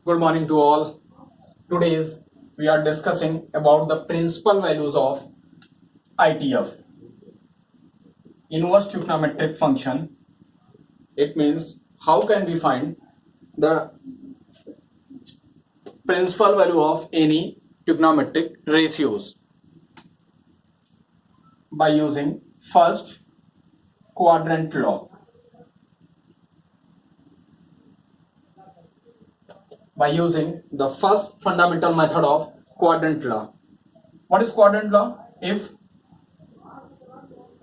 Good morning to all. Today we are discussing about the principal values of ITF, inverse trigonometric function. It means how can we find the principal value of any trigonometric ratios by using first quadrant law. By using the first fundamental method of quadrant law. What is quadrant law? If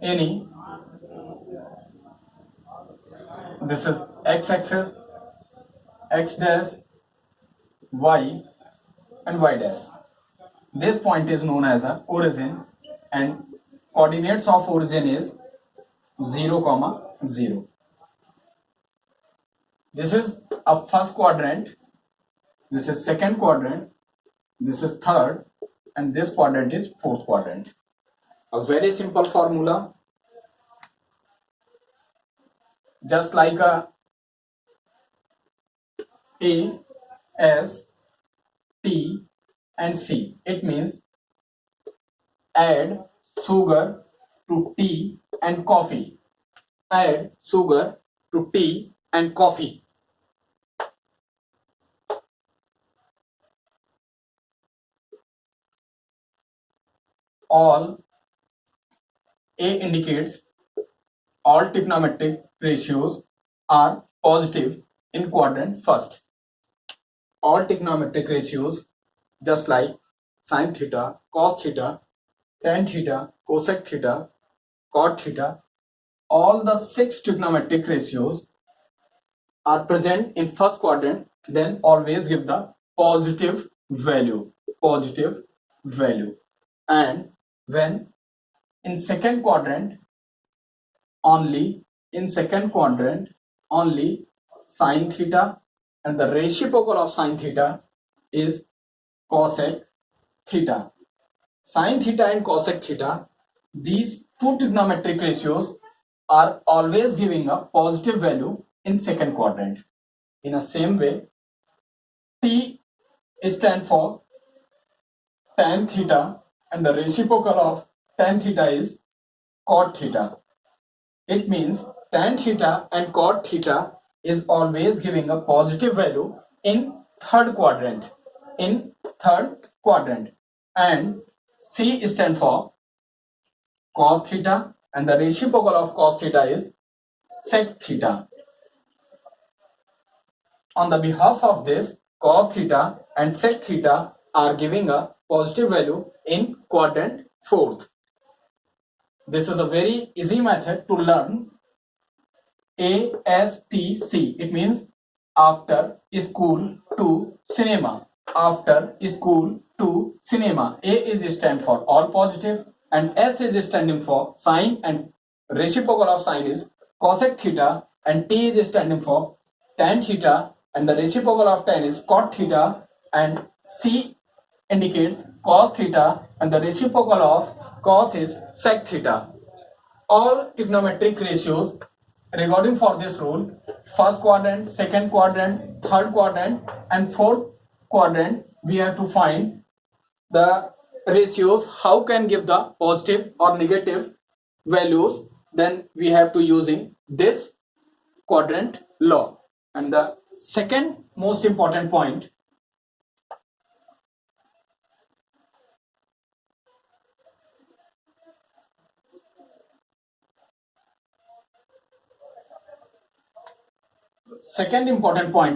any, this is x-axis, x dash, y and y dash. This point is known as a origin and coordinates of origin is 0, 0. This is a first quadrant, this is second quadrant, this is third, and this quadrant is fourth quadrant. A very simple formula, just like a S, T and C. It means add sugar to tea and coffee. Add sugar to tea and coffee. All A indicates all trigonometric ratios are positive in quadrant first. All trigonometric ratios, just like sin theta, cos theta, tan theta, cosec theta, cot theta, all the 6 trigonometric ratios are present in first quadrant, then always give the positive value. And when in second quadrant only, sin theta and the reciprocal of sin theta is cosec theta. Sin theta and cosec theta, these two trigonometric ratios are always giving a positive value in second quadrant. In the same way, T stands for tan theta and the reciprocal of tan theta is cot theta. It means tan theta and cot theta is always giving a positive value in third quadrant. And C stands for cos theta and the reciprocal of cos theta is sec theta. On the behalf of this, cos theta and sec theta are giving a positive value in quadrant fourth. This is a very easy method to learn ASTC. It means after school to cinema. After school to cinema. A is stand for all positive and S is standing for sine and reciprocal of sine is cosec theta and T is standing for tan theta and the reciprocal of tan is cot theta and C indicates cos theta and the reciprocal of cos is sec theta. All trigonometric ratios regarding for this rule, first quadrant, second quadrant, third quadrant and fourth quadrant, we have to find the ratios, how can give the positive or negative values, then we have to using this quadrant law. And the second most important point,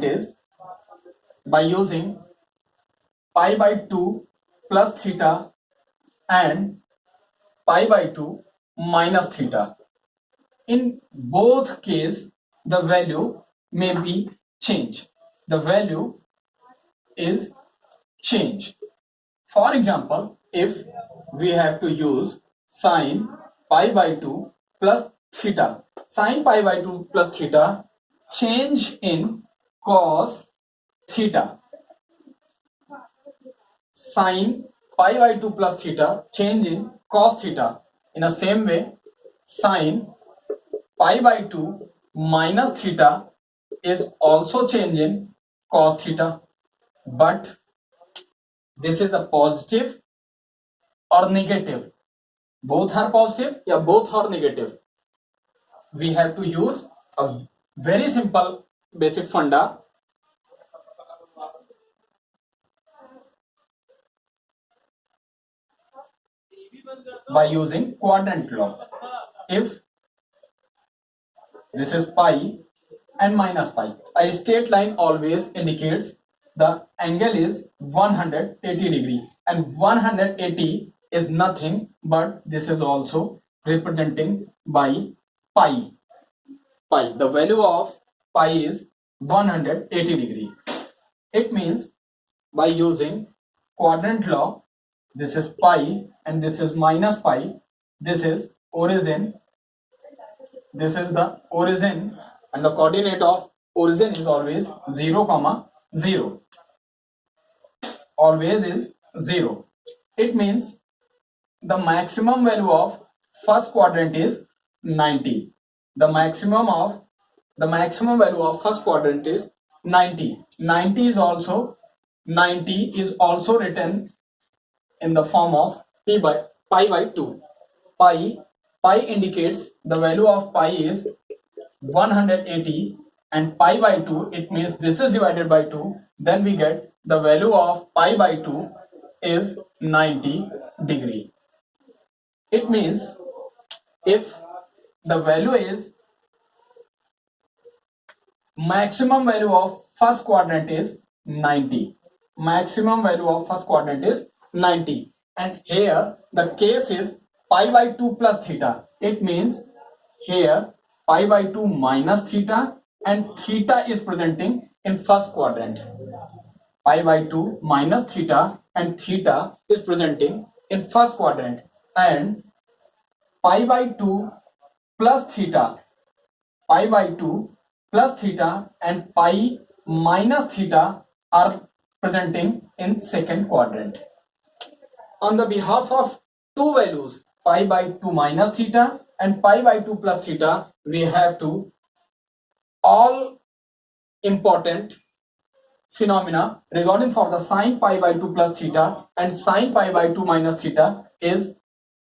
is by using pi by 2 plus theta and pi by 2 minus theta. In both cases, the value may be changed. The value is changed. For example, if we have to use sine pi by 2 plus theta, sine pi by 2 plus theta change in cos theta. Sine pi by 2 plus theta change in cos theta. In the same way, sine pi by 2 minus theta is also change in cos theta. but this is a positive or negative. Both are positive या both are negative. We have to use a very simple basic funda. By using quadrant law. If this is pi and minus pi, a straight line always indicates the angle is 180 degree, and 180 is nothing but this is also representing by pi. The value of pi is 180 degree. It means by using quadrant law, this is pi and this is minus pi, this is origin, this is the origin, and the coordinate of origin is always 0, 0. Always is 0. It means the maximum value of first quadrant is 90. The maximum value of first quadrant is 90. 90 is also written in the form of pi by 2. Pi indicates the value of pi is 180 and pi by 2, it means this is divided by 2, then we get the value of pi by 2 is 90 degree. It means if the value is maximum value of first quadrant is 90, maximum value of first quadrant is 90, and here the case is pi by 2 plus theta. It means here pi by 2 minus theta, and theta is presenting in first quadrant. Pi by 2 minus theta and theta is presenting in first quadrant, and pi by 2 plus theta, pi by 2 plus theta and pi minus theta are presenting in second quadrant. On the behalf of two values, pi by 2 minus theta and pi by 2 plus theta, we have to all important phenomena regarding for the sine pi by 2 plus theta and sine pi by 2 minus theta is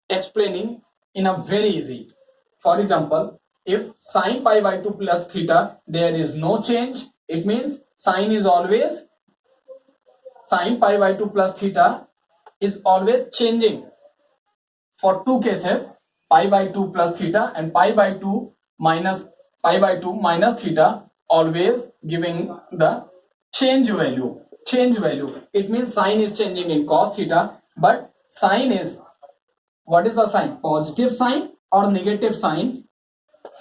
explaining in a very easy. For example, if sine pi by 2 plus theta, there is no change, it means sine is always, sine pi by 2 plus theta is always changing. For two cases, pi by 2 plus theta and pi by 2 minus theta, always giving the change value. It means sine is changing in cos theta, but sine is, what is the sign? Positive sign or negative sign?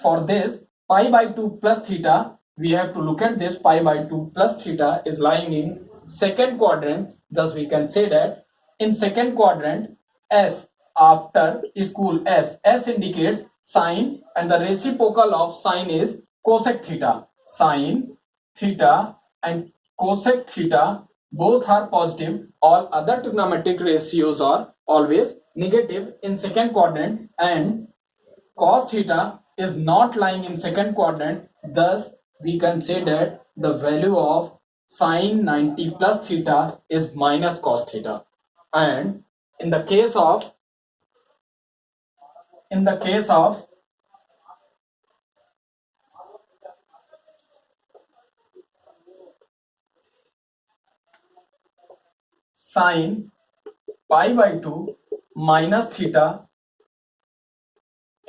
For this pi by 2 plus theta, we have to look at this. Pi by 2 plus theta is lying in second quadrant, thus we can say that in second quadrant, S after school, S indicates sine, and the reciprocal of sine is cosec theta. Sine theta and cosec theta both are positive. All other trigonometric ratios are always negative in second quadrant, and cos theta is not lying in second quadrant, thus we can say that the value of sine 90 plus theta is minus cos theta. And in the case of sine pi by 2 minus theta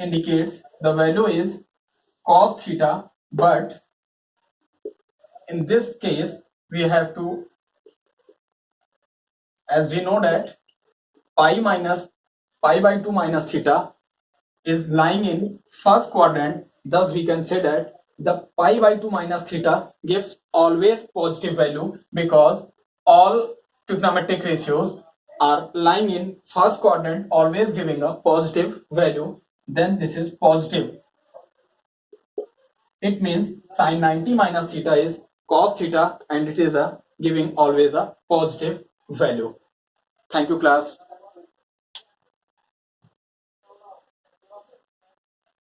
indicates the value is cos theta, but in this case we have to, as we know that pi by 2 minus theta is lying in first quadrant, thus we can say that the pi by 2 minus theta gives always positive value, because all trigonometric ratios are lying in first quadrant, always giving a positive value, then this is positive. It means sine 90 minus theta is cos theta, and it is giving always a positive value. Thank you, class.